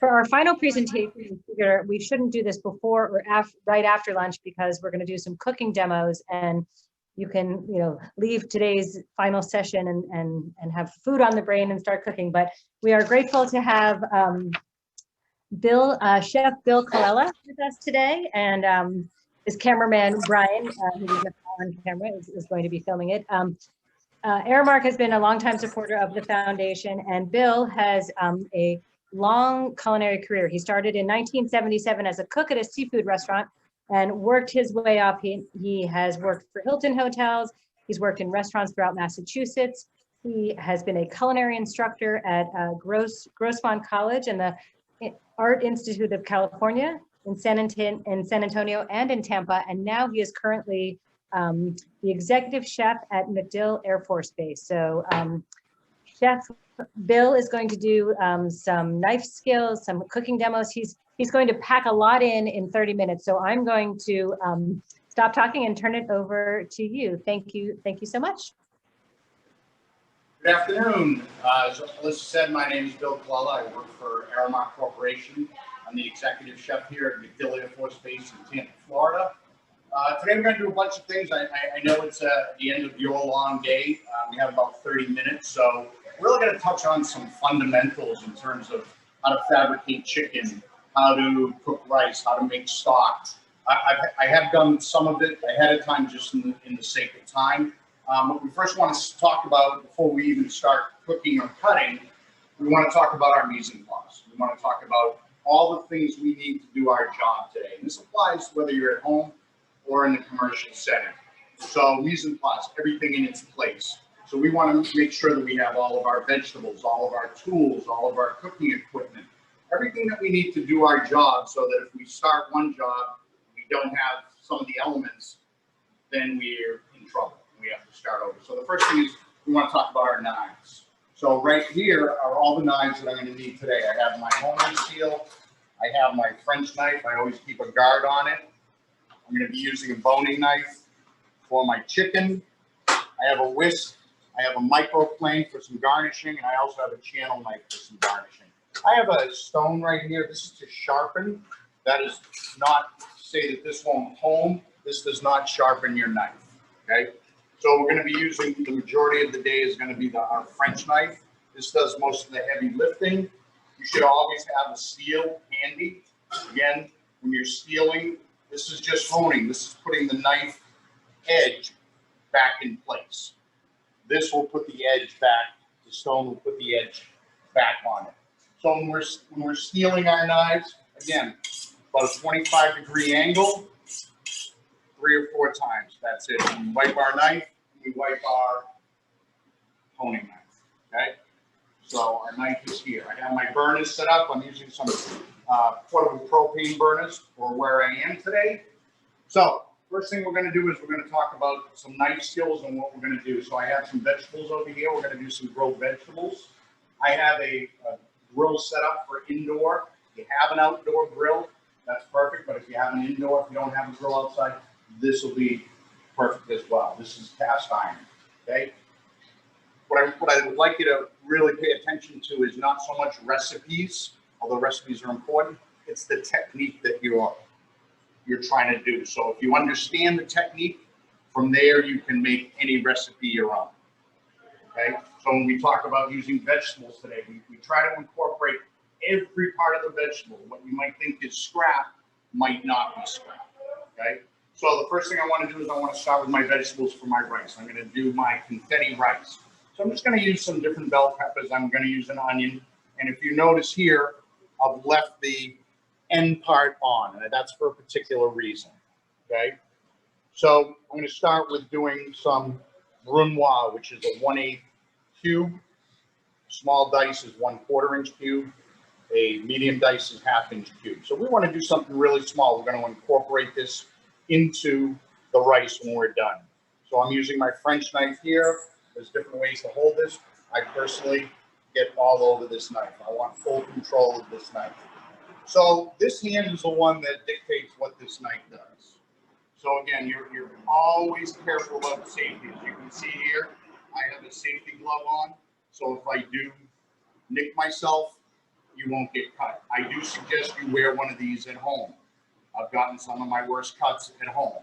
For our final presentation, we figure we shouldn't do this before or right after lunch because we're going to do some cooking demos, and you can, leave today's final session and have food on the brain and start cooking. But we are grateful to have Chef Bill Colella with us today, and his cameraman Brian, who is on camera, is going to be filming it. Aramark has been a longtime supporter of the foundation, and Bill has a long culinary career. He started in 1977 as a cook at a seafood restaurant and worked his way up. He has worked for Hilton Hotels. He's worked in restaurants throughout Massachusetts. He has been a culinary instructor at Grossmont College and the Art Institute of California in San Antonio and in Tampa. And now he is currently the executive chef at MacDill Air Force Base. So Chef Bill is going to do some knife skills, some cooking demos. He's going to pack a lot in 30 minutes. So I'm going to stop talking and turn it over to you. Thank you so much. Good afternoon. As Alyssa said, my name is Bill Colella. I work for Aramark Corporation. I'm the executive chef here at MacDill Air Force Base in Tampa, Florida. Today we're going to do a bunch of things. I know it's the end of your long day. We have about 30 minutes, so we're really going to touch on some fundamentals in terms of how to fabricate chicken, how to cook rice, how to make stock. I have done some of it ahead of time just in the sake of time. What we first want to talk about before we even start cooking or cutting, we want to talk about our mise en place. We want to talk about all the things we need to do our job today. And this applies whether you're at home or in the commercial setting. So mise en place, everything in its place. So we want to make sure that we have all of our vegetables, all of our tools, all of our cooking equipment, everything that we need to do our job, so that if we start one job, we don't have some of the elements, then we're in trouble. We have to start over. So the first thing is we want to talk about our knives. So right here are all the knives that I'm going to need today. I have my homemade steel. I have my French knife. I always keep a guard on it. I'm going to be using a boning knife for my chicken. I have a whisk. I have a microplane for some garnishing, and I also have a channel knife for some garnishing. I have a stone right here. This is to sharpen. That is not to say that this won't hone. This does not sharpen your knife. Okay. So we're going to be using, the majority of the day is going to be our French knife. This does most of the heavy lifting. You should always have a steel handy. Again, when you're steeling, this is just honing. This is putting the knife edge back in place. This will put the edge back. The stone will put the edge back on it. So when we're steeling our knives, again, about a 25-degree angle, 3 or 4 times. That's it. We wipe our knife, we wipe our honing knife. Okay? So our knife is here. I have my burners set up. I'm using some portable propane burners for where I am today. So first thing we're going to do is we're going to talk about some knife skills and what we're going to do. So I have some vegetables over here. We're going to do some grilled vegetables. I have a grill set up for indoor. If you have an outdoor grill, that's perfect. But if you have an indoor, if you don't have a grill outside, this will be perfect as well. This is cast iron. Okay. What I would like you to really pay attention to is not so much recipes, although recipes are important. It's the technique that you're trying to do. So if you understand the technique, from there you can make any recipe your own. Okay. So when we talk about using vegetables today, we try to incorporate every part of the vegetable. What you might think is scrap might not be scrap. Okay. So the first thing I want to do is I want to start with my vegetables for my rice. I'm going to do my confetti rice. So I'm just going to use some different bell peppers. I'm going to use an onion. And if you notice here, I've left the end part on, and that's for a particular reason. Okay. So I'm going to start with doing some brunoise, which is a 1/8 cube. Small dice is 1/4 inch cube. A medium dice is 1/2 inch cube. So we want to do something really small. We're going to incorporate this into the rice when we're done. So I'm using my French knife here. There's different ways to hold this. I personally get all over this knife. I want full control of this knife. So this hand is the one that dictates what this knife does. So again, you're always careful about safety. As you can see here, I have a safety glove on. So if I do nick myself, you won't get cut. I do suggest you wear one of these at home. I've gotten some of my worst cuts at home.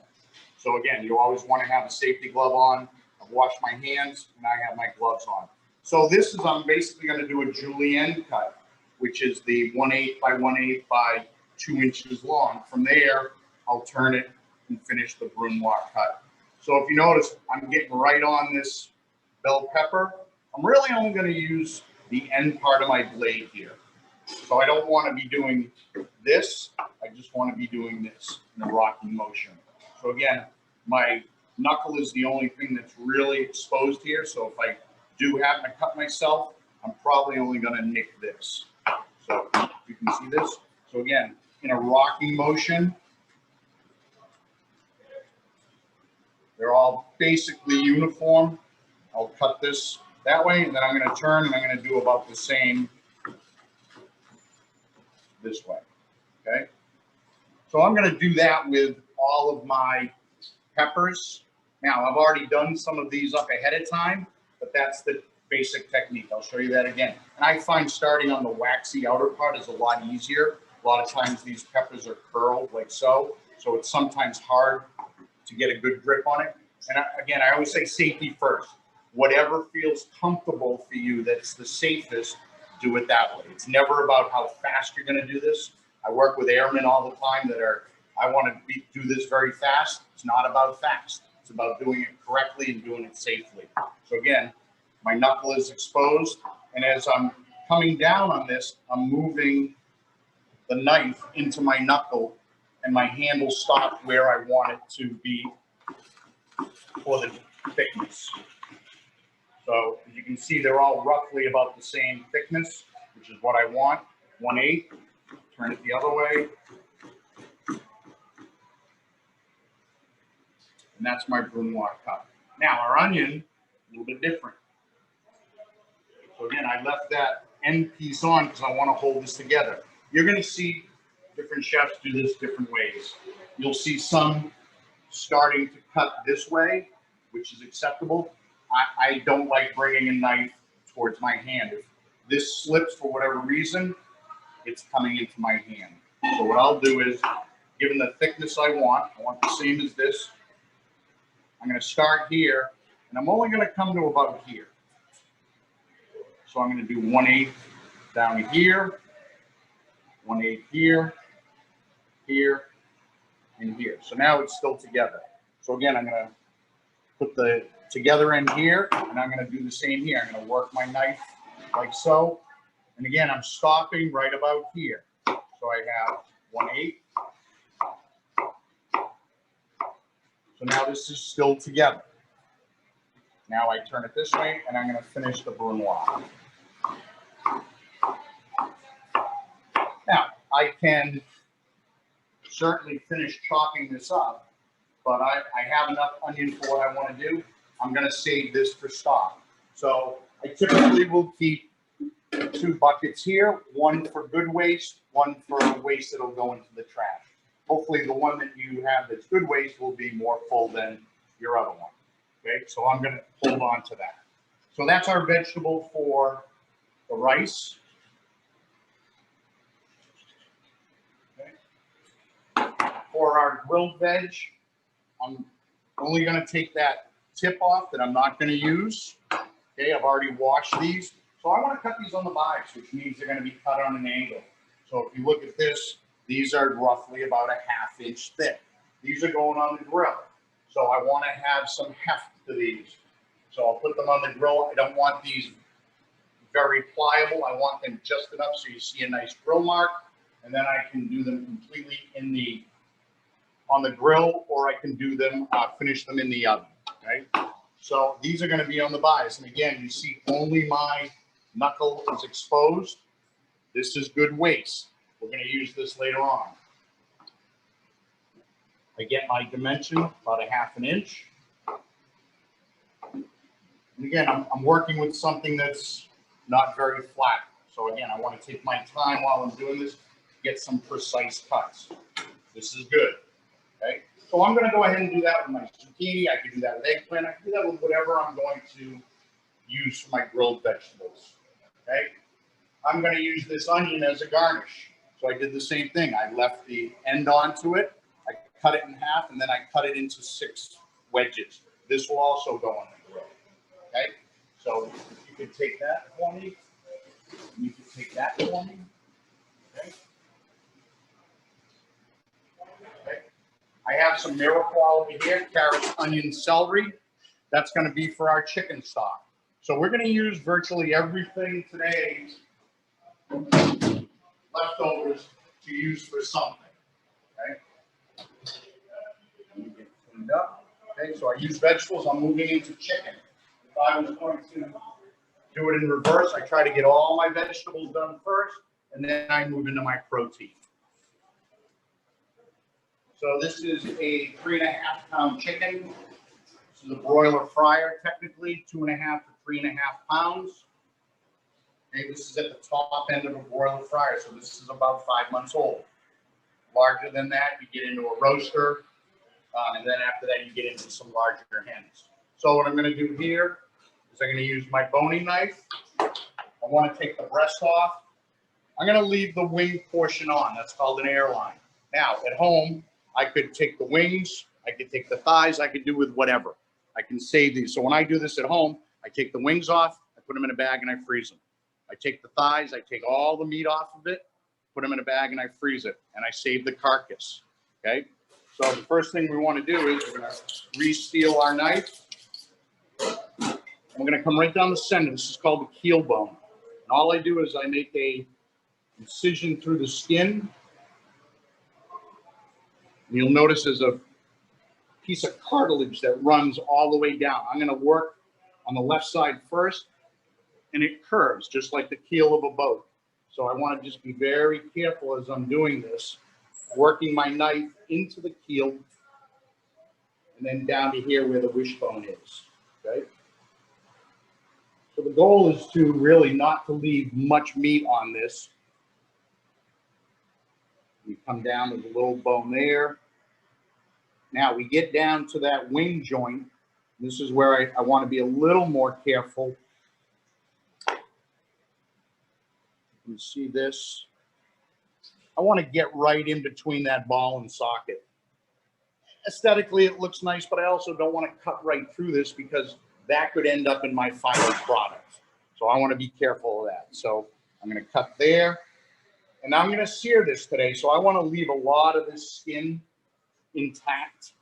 So again, you always want to have a safety glove on. I've washed my hands and I have my gloves on. So this is, I'm basically going to do a julienne cut, which is the 1/8 by 1/8 by 2 inches long. From there, I'll turn it and finish the brunoise cut. So if you notice, I'm getting right on this bell pepper. I'm really only going to use the end part of my blade here. So I don't want to be doing this. I just want to be doing this in a rocking motion. So again, my knuckle is the only thing that's really exposed here. So if I do happen to cut myself, I'm probably only going to nick this. So you can see this. So again, in a rocking motion, they're all basically uniform. I'll cut this that way, and then I'm going to turn and I'm going to do about the same this way. Okay. So I'm going to do that with all of my peppers. Now, I've already done some of these up ahead of time, but that's the basic technique. I'll show you that again. And I find starting on the waxy outer part is a lot easier. A lot of times these peppers are curled like so. So it's sometimes hard to get a good grip on it. And again, I always say safety first. Whatever feels comfortable for you, that's the safest, do it that way. It's never about how fast you're going to do this. I work with airmen all the time that are, I want to do this very fast. It's not about fast. It's about doing it correctly and doing it safely. So again, my knuckle is exposed. And as I'm coming down on this, I'm moving the knife into my knuckle and my handle stopped where I want it to be for the thickness. So as you can see, they're all roughly about the same thickness, which is what I want. 1/8, turn it the other way. And that's my brunoise cut. Now our onion, a little bit different. So again, I left that end piece on because I want to hold this together. You're going to see different chefs do this different ways. You'll see some starting to cut this way, which is acceptable. I don't like bringing a knife towards my hand. If this slips for whatever reason, it's coming into my hand. So what I'll do is, given the thickness I want the same as this. I'm going to start here, and I'm only going to come to about here. So I'm going to do 1/8 down here, 1/8 here, here, and here. So now it's still together. So again, I'm going to put the together end here, and I'm going to do the same here. I'm going to work my knife like so. And again, I'm stopping right about here. So I have 1/8. So now this is still together. Now I turn it this way, and I'm going to finish the brunoise. Now, I can certainly finish chopping this up, but I have enough onion for what I want to do. I'm going to save this for stock. So I typically will keep 2 buckets here, one for good waste, one for waste that'll go into the trash. Hopefully the one that you have that's good waste will be more full than your other one. Okay, so I'm going to hold on to that. So that's our vegetable for the rice. Okay. For our grilled veg, I'm only going to take that tip off that I'm not going to use. Okay, I've already washed these. So I want to cut these on the bias, which means they're going to be cut on an angle. So if you look at this, these are roughly about a 1/2 inch thick. These are going on the grill. So I want to have some heft to these. So I'll put them on the grill. I don't want these very pliable. I want them just enough so you see a nice grill mark. And then I can do them completely on the grill, or I can do them, finish them in the oven. Okay. So these are going to be on the bias. And again, you see only my knuckle is exposed. This is good waste. We're going to use this later on. I get my dimension, about a 1/2 inch. And again, I'm working with something that's not very flat. So again, I want to take my time while I'm doing this, get some precise cuts. This is good. Okay. So I'm going to go ahead and do that with my zucchini. I can do that with eggplant. I can do that with whatever I'm going to use for my grilled vegetables. Okay. I'm going to use this onion as a garnish. So I did the same thing. I left the end onto it. I cut it in half, and then I cut it into 6 wedges. This will also go on the grill. Okay? So you can take that for me. You can take that for me. Okay? Okay. I have some Mirepoix over here, carrots, onions, celery. That's going to be for our chicken stock. So we're going to use virtually everything today, leftovers, to use for something. Okay. Let me get cleaned up. Okay, so I use vegetables. I'm moving into chicken. If I was going to do it in reverse, I try to get all my vegetables done first, and then I move into my protein. So this is a 3.5 pound chicken. This is a broiler fryer, technically 2.5 to 3.5 pounds. Okay, this is at the top end of a broiler fryer, so this is about 5 months old. Larger than that, you get into a roaster, and then after that, you get into some larger hens. So what I'm going to do here is I'm going to use my boning knife. I want to take the breast off. I'm going to leave the wing portion on. That's called an airline. Now, at home, I could take the wings, I could take the thighs, I could do with whatever. I can save these. So when I do this at home, I take the wings off, I put them in a bag, and I freeze them. I take the thighs, I take all the meat off of it, put them in a bag, and I freeze it, and I save the carcass. Okay? So the first thing we want to do is we're going to re-steel our knife. And we're going to come right down the center. This is called the keel bone. And all I do is I make a incision through the skin. And you'll notice there's a piece of cartilage that runs all the way down. I'm going to work on the left side first, and it curves just like the keel of a boat. So I want to just be very careful as I'm doing this, working my knife into the keel and then down to here where the wishbone is. Okay? So the goal is to really not to leave much meat on this. We come down with a little bone there. Now we get down to that wing joint. This is where I want to be a little more careful. You can see this. I want to get right in between that ball and socket. Aesthetically, it looks nice, but I also don't want to cut right through this because that could end up in my final product. So I want to be careful of that. So I'm going to cut there. And I'm going to sear this today. So I want to leave a lot of this skin intact.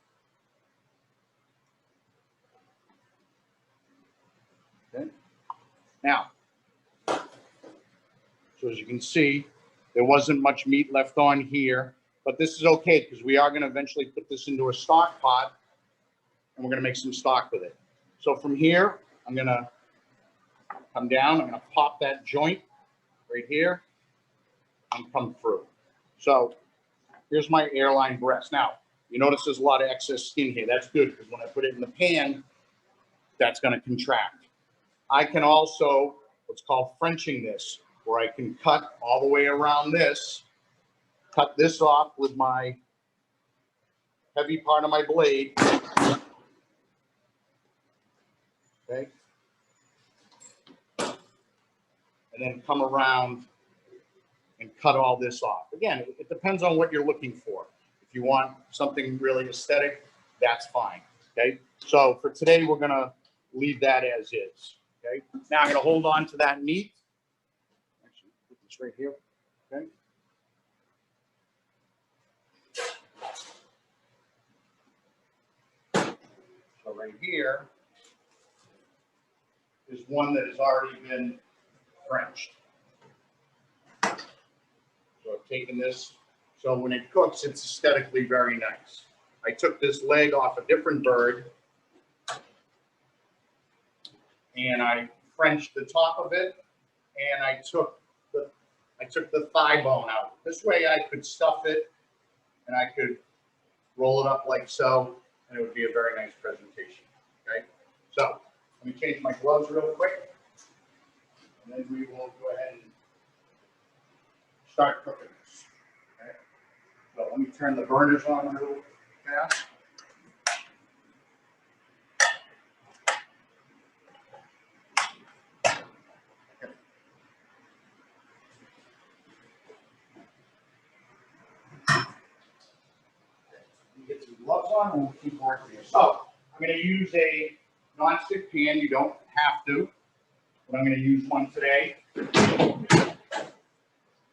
Okay. Now, so as you can see, there wasn't much meat left on here, but this is okay because we are going to eventually put this into a stock pot and we're going to make some stock with it. So from here, I'm going to come down, I'm going to pop that joint right here and come through. So here's my airline breast. Now, you notice there's a lot of excess skin here. That's good because when I put it in the pan, that's going to contract. I can also, what's called Frenching this, where I can cut all the way around this, cut this off with my heavy part of my blade. Okay. And then come around and cut all this off. Again, it depends on what you're looking for. If you want something really aesthetic, that's fine. Okay. So for today, we're going to leave that as is. Okay. Now I'm going to hold on to that meat. Actually, put this right here. Okay. So right here is one that has already been Frenched. So I've taken this. So when it cooks, it's aesthetically very nice. I took this leg off a different bird and I Frenched the top of it, and I took the thigh bone out. This way I could stuff it and I could roll it up like so, and it would be a very nice presentation. Okay. So let me change my gloves real quick, and then we will go ahead and start cooking this. Okay. So let me turn the burners on real fast. on and we'll keep working here. So I'm going to use a non-stick pan. You don't have to, but I'm going to use one today. We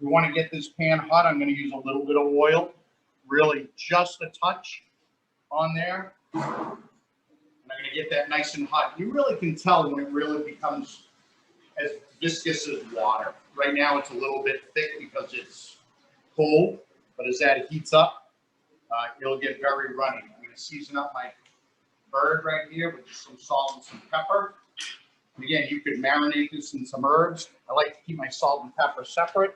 want to get this pan hot. I'm going to use a little bit of oil, really just a touch on there. And I'm going to get that nice and hot. You really can tell when it really becomes as viscous as water. Right now it's a little bit thick because it's cold, but as that heats up, it'll get very runny. I'm going to season up my bird right here with just some salt and some pepper. And again, you could marinate this in some herbs. I like to keep my salt and pepper separate.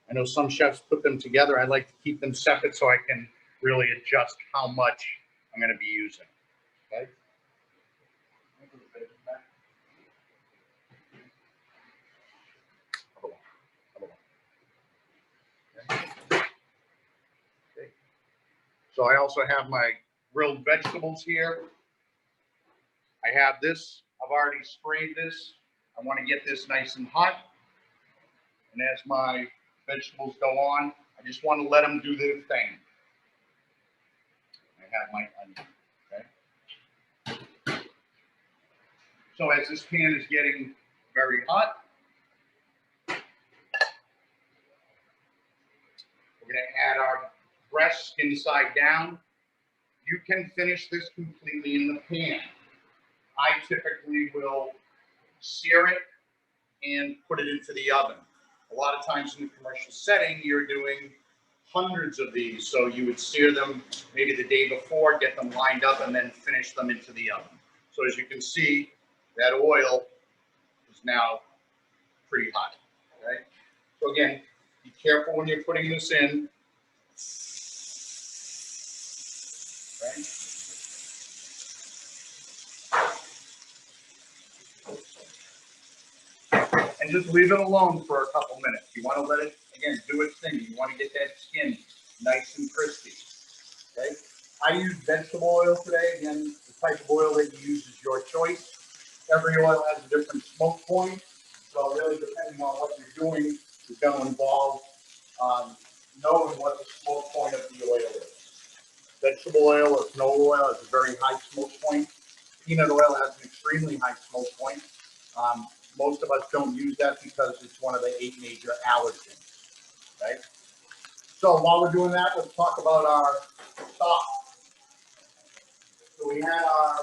I know some chefs put them together. I like to keep them separate so I can really adjust how much I'm going to be using. Okay. Okay. So I also have my grilled vegetables here. I have this. I've already sprayed this. I want to get this nice and hot. And as my vegetables go on, I just want to let them do their thing. I have my onion, okay? So as this pan is getting very hot, we're going to add our breast skin side down. You can finish this completely in the pan. I typically will sear it and put it into the oven. A lot of times in the commercial setting, you're doing hundreds of these. So you would sear them maybe the day before, get them lined up, and then finish them into the oven. So as you can see, that oil is now pretty hot, okay? So again, be careful when you're putting this in, okay? And just leave it alone for a couple minutes. You want to let it, again, do its thing. You want to get that skin nice and crispy, okay? I use vegetable oil today. Again, the type of oil that you use is your choice. Every oil has a different smoke point. So really depending on what you're doing is going to involve knowing what the smoke point of the oil is. Vegetable oil or canola oil has a very high smoke point. Peanut oil has an extremely high smoke point. Most of us don't use that because it's one of the 8 major allergens, right? So while we're doing that, let's talk about our stock. So we had our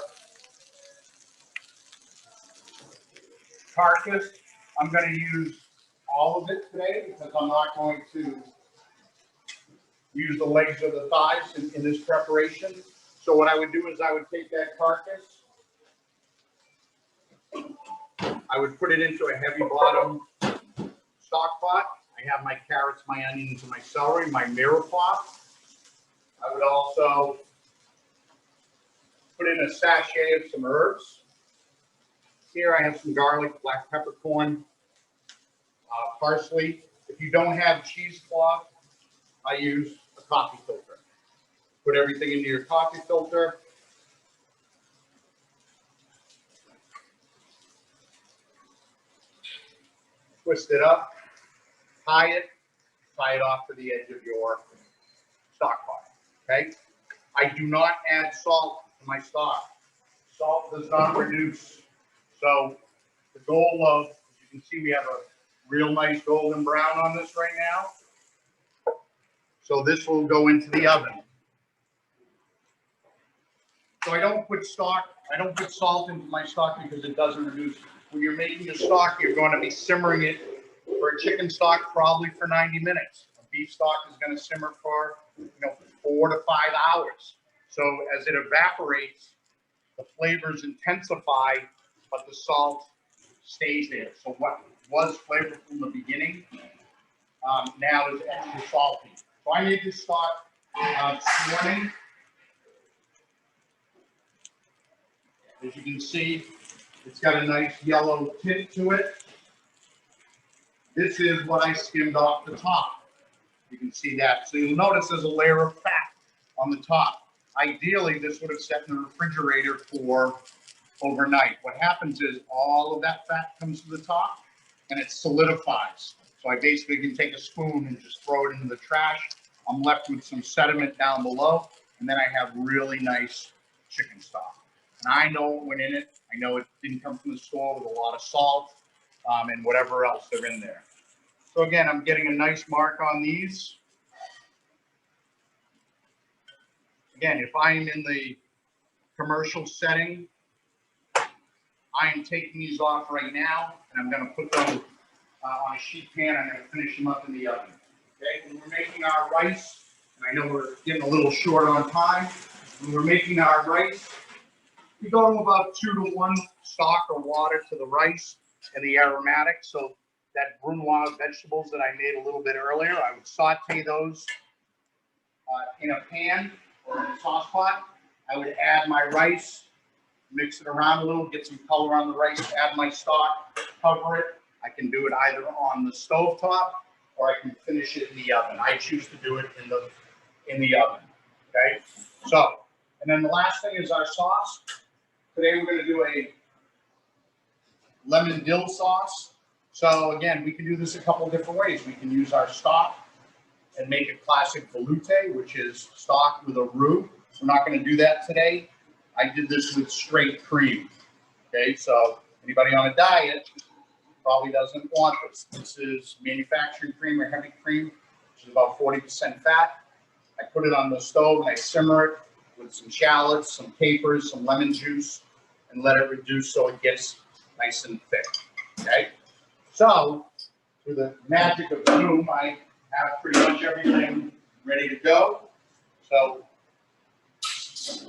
carcass. I'm going to use all of it today because I'm not going to use the legs or the thighs in this preparation. So what I would do is I would take that carcass, I would put it into a heavy bottom stock pot. I have my carrots, my onions, and my celery, my mirror pot. I would also put in a sachet of some herbs. Here I have some garlic, black peppercorn, parsley. If you don't have cheesecloth, I use a coffee filter. Put everything into your coffee filter. Twist it up, tie it off to the edge of your stock pot, okay? I do not add salt to my stock. Salt does not reduce. So the goal of, as you can see, we have a real nice golden brown on this right now. So this will go into the oven. So I don't put salt into my stock because it doesn't reduce. When you're making a stock, you're going to be simmering it for a chicken stock probably for 90 minutes. A beef stock is going to simmer for 4 to 5 hours. So as it evaporates, the flavors intensify, but the salt stays there. So what was flavorful from the beginning now is extra salty. So I made this stock this morning. As you can see, it's got a nice yellow tint to it. This is what I skimmed off the top. You can see that. So you'll notice there's a layer of fat on the top. Ideally, this would have sat in the refrigerator for overnight. What happens is all of that fat comes to the top and it solidifies. So I basically can take a spoon and just throw it into the trash. I'm left with some sediment down below, and then I have really nice chicken stock. And I know what went in it. I know it didn't come from the store with a lot of salt and whatever else are in there. So again, I'm getting a nice mark on these. Again, if I'm in the commercial setting, I am taking these off right now, and I'm going to put them on a sheet pan. I'm going to finish them up in the oven. Okay, when we're making our rice, and I know we're getting a little short on time, when we're making our rice, we go to about 2 to 1 stock or water to the rice and the aromatic. So that brunoise vegetables that I made a little bit earlier, I would saute those in a pan or in a sauce pot. I would add my rice, mix it around a little, get some color on the rice, add my stock, cover it. I can do it either on the stove top or I can finish it in the oven. I choose to do it in the oven. Okay. So, and then the last thing is our sauce. Today we're going to do a lemon dill sauce. So again, we can do this a couple different ways. We can use our stock and make a classic velouté, which is stock with a roux. We're not going to do that today. I did this with straight cream. Okay, so anybody on a diet probably doesn't want this. This is manufacturing cream or heavy cream, which is about 40% fat. I put it on the stove and I simmer it with some shallots, some capers, some lemon juice, and let it reduce so it gets nice and thick. Okay, so through the magic of Zoom, I have pretty much everything ready to go. So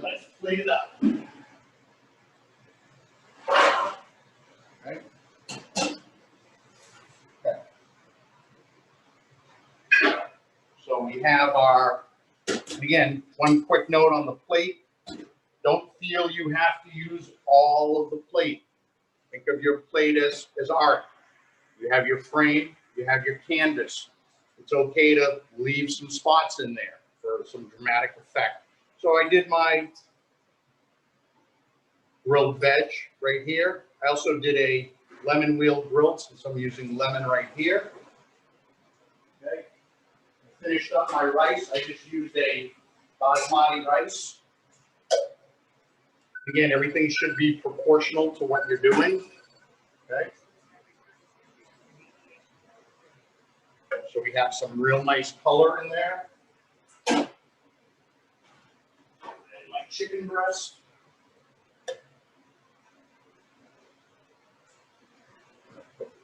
let's plate it up. Okay. Okay. So we have our, again, one quick note on the plate. Don't feel you have to use all of the plate. Think of your plate as art. You have your frame, you have your canvas. It's okay to leave some spots in there for some dramatic effect. So I did my grilled veg right here. I also did a lemon wheel grilled, since I'm using lemon right here. Okay. I finished up my rice. I just used a basmati rice. Again, everything should be proportional to what you're doing. Okay. So we have some real nice color in there. And my chicken breast.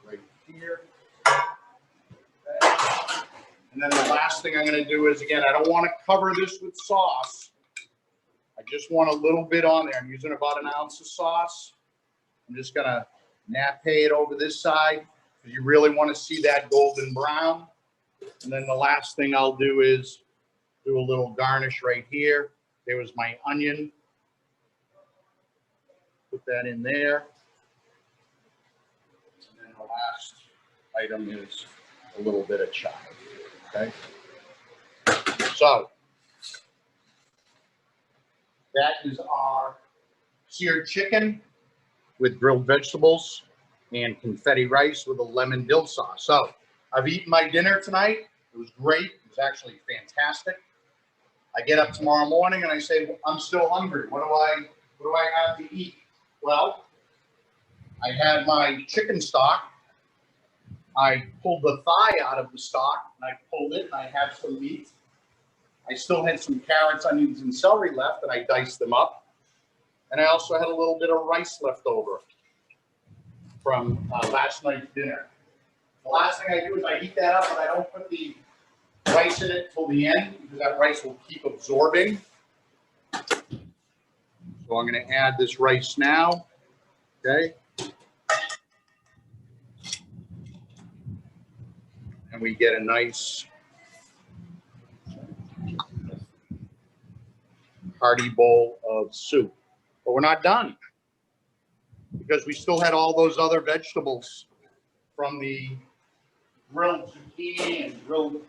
Right here. Okay. And then the last thing I'm going to do is, again, I don't want to cover this with sauce. I just want a little bit on there. I'm using about 1 ounce of sauce. I'm just going to nappe it over this side because you really want to see that golden brown. And then the last thing I'll do is do a little garnish right here. There was my onion. Put that in there. And then the last item is a little bit of chive. Okay. So that is our seared chicken with grilled vegetables and confetti rice with a lemon dill sauce. So I've eaten my dinner tonight. It was great. It was actually fantastic. I get up tomorrow morning and I say, well, I'm still hungry. What do I have to eat? Well, I had my chicken stock. I pulled the thigh out of the stock and I pulled it and I had some meat. I still had some carrots, onions, and celery left and I diced them up. And I also had a little bit of rice left over from last night's dinner. The last thing I do is I heat that up, but I don't put the rice in it till the end because that rice will keep absorbing. So I'm going to add this rice now. Okay. And we get a nice hearty bowl of soup. But we're not done because we still had all those other vegetables from the grilled zucchini and grilled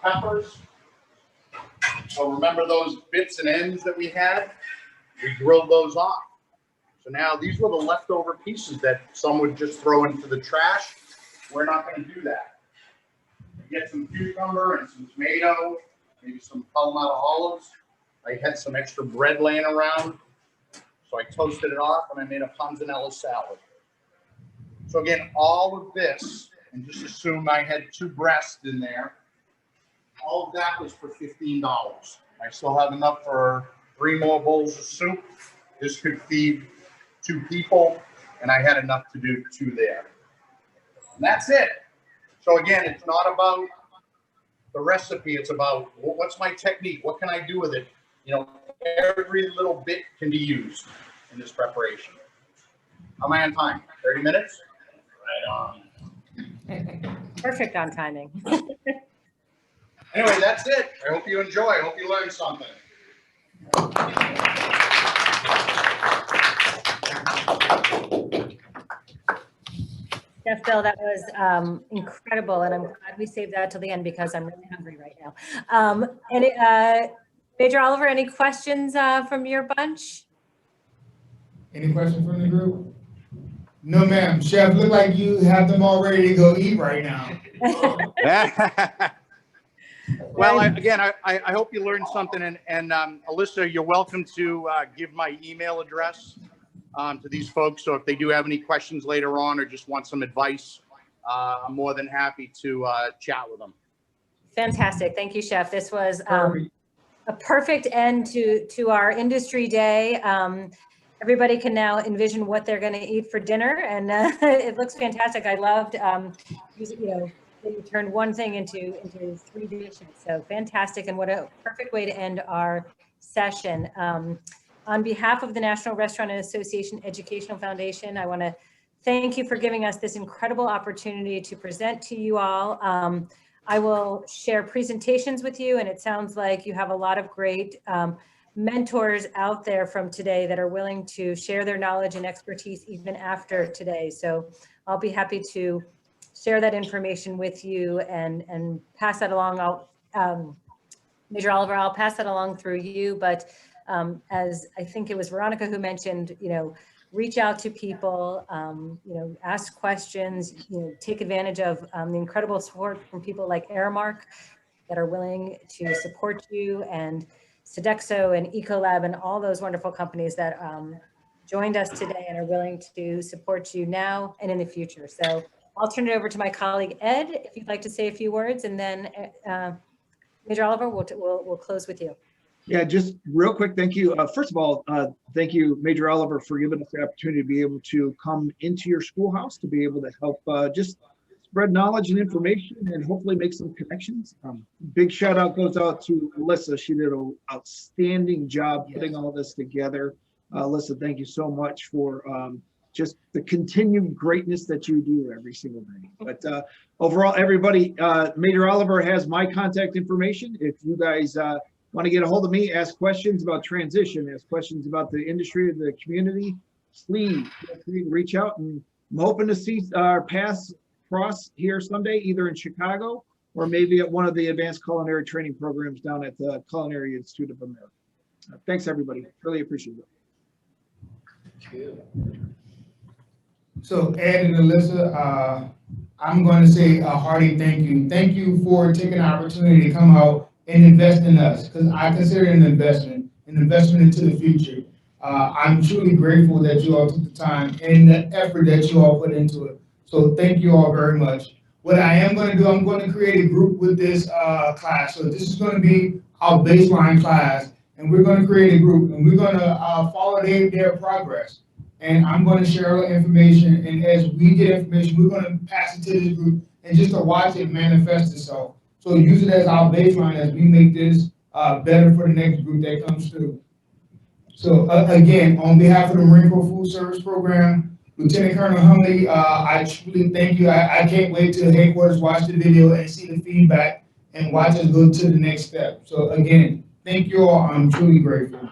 peppers. So remember those bits and ends that we had? We grilled those off. So now these were the leftover pieces that some would just throw into the trash. We're not going to do that. We get some cucumber and some tomato, maybe some Kalamata olives. I had some extra bread laying around, so I toasted it off and I made a panzanella salad. So again, all of this, and just assume I had 2 breasts in there, all of that was for $15. I still have enough for 3 more bowls of soup. This could feed 2 people, and I had enough to do 2 there. And that's it. So again, it's not about the recipe, it's about what's my technique, what can I do with it? You know, every little bit can be used in this preparation. How am I on time? 30 minutes? Right on. Perfect on timing. Anyway, that's it. I hope you enjoy. I hope you learned something. Chef Bill, that was incredible, and I'm glad we saved that till the end because I'm really hungry right now. Major Oliver, any questions from your bunch? Any questions from the group? No, ma'am. Chef, look like you have them all ready to go eat right now. Well, I hope you learned something, and Alyssa, you're welcome to give my email address to these folks. So if they do have any questions later on or just want some advice, I'm more than happy to chat with them. Fantastic. Thank you, Chef. This was a perfect end to our industry day. Everybody can now envision what they're going to eat for dinner, and it looks fantastic. I loved, you know, you turned one thing into 3 dishes. So fantastic, and what a perfect way to end our session. On behalf of the National Restaurant Association Educational Foundation, I want to thank you for giving us this incredible opportunity to present to you all. I will share presentations with you, and it sounds like you have a lot of great mentors out there from today that are willing to share their knowledge and expertise even after today. So I'll be happy to share that information with you and pass that along. Major Oliver, I'll pass that along through you, but as I think it was Veronica who mentioned, you know, reach out to people, you know, ask questions, you know, take advantage of the incredible support from people like Aramark that are willing to support you, and Sodexo and Ecolab and all those wonderful companies that joined us today and are willing to support you now and in the future. So I'll turn it over to my colleague, Ed, if you'd like to say a few words, and then Major Oliver, we'll close with you. Yeah, just real quick, thank you. First of all, thank you, Major Oliver, for giving us the opportunity to be able to come into your schoolhouse, to be able to help just spread knowledge and information and hopefully make some connections. Big shout out goes out to Alyssa. She did an outstanding job putting all this together. Alyssa, thank you so much for just the continued greatness that you do every single day. But overall, everybody, Major Oliver has my contact information. If you guys want to get a hold of me, ask questions about transition, ask questions about the industry or the community, please feel free to reach out. And I'm hoping to see our paths cross here someday, either in Chicago or maybe at one of the advanced culinary training programs down at the Culinary Institute of America. Thanks, everybody. Really appreciate it. Thank you. So Ed and Alyssa, I'm going to say a hearty thank you. Thank you for taking the opportunity to come out and invest in us, because I consider it an investment into the future. I'm truly grateful that you all took the time and the effort that you all put into it. So thank you all very much. What I am going to do, I'm going to create a group with this class. So this is going to be our baseline class, and we're going to create a group, and we're going to follow their progress. And I'm going to share all the information, and as we get information, we're going to pass it to this group and just to watch it manifest itself. So use it as our baseline as we make this better for the next group that comes through. So again, on behalf of the Marine Corps Food Service Program, Lieutenant Colonel Humley, I truly thank you. I can't wait till headquarters watch the video and see the feedback and watch us go to the next step. So again, thank you all. I'm truly grateful.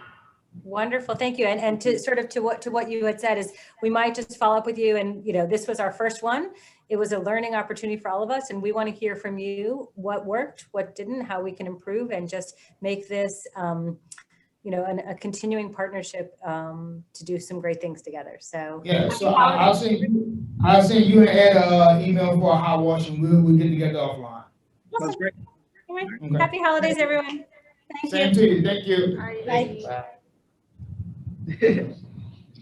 Wonderful, thank you. And to sort of to what you had said is, we might just follow up with you. And you know, this was our first one. It was a learning opportunity for all of us, and we want to hear from you what worked, what didn't, how we can improve, and just make this, you know, a continuing partnership to do some great things together. So yeah, so I'll send you and Ed an email for a hot wash, and we'll get together offline. Awesome. That's great. All right. Okay. Happy holidays, everyone. Same to you. Thank you. Bye.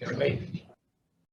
Great.